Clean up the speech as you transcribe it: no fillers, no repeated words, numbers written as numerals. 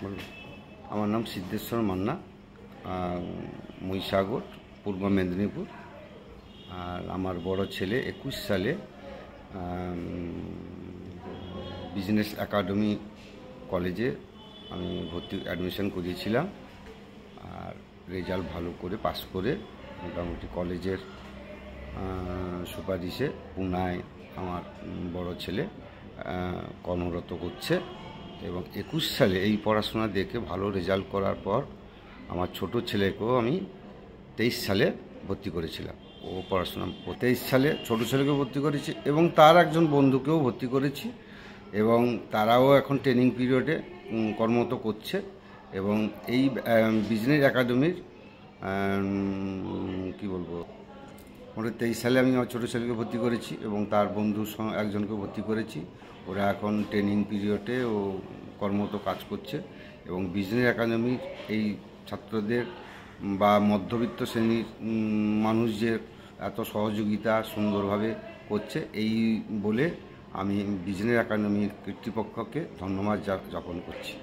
বলুন। আমার নাম সিদ্ধেশ্বর মান্না, মহিষাগর, পূর্ব মেদিনীপুর। আর আমার বড় ছেলে 21 সালে বিজনেস একাডেমি কলেজে আমি অ্যাডমিশন করিয়েছিলাম। আর রেজাল্ট ভালো করে পাস করে মোটামুটি কলেজের সুপারিশে পুনায় আমার বড় ছেলে কর্মরত করছে। এবং 21 সালে এই পড়াশোনা দেখে ভালো রেজাল্ট করার পর আমার ছোট ছেলেকেও আমি 23 সালে ভর্তি করেছিলাম। ও পড়াশোনা 23 সালে ছোট ছেলেকেও ভর্তি করেছি এবং তার একজন বন্ধুকেও ভর্তি করেছি, এবং তারাও এখন ট্রেনিং পিরিয়ডে কর্মরত করছে। এবং এই বিজনেস একাডেমির কি বলবো, 23 সালে আমি আমার ছোটো ছেলেকে ভর্তি করেছি এবং তার বন্ধু একজনকে ভর্তি করেছি। ওরা এখন ট্রেনিং পিরিয়ডে ও কর্মরত কাজ করছে। এবং বিজনেস একাডেমির এই ছাত্রদের বা মধ্যবিত্ত শ্রেণীর মানুষদের এত সহযোগিতা সুন্দরভাবে করছে, এই বলে আমি বিজনেস একাডেমির কর্তৃপক্ষকে ধন্যবাদ জ্ঞাপন করছি।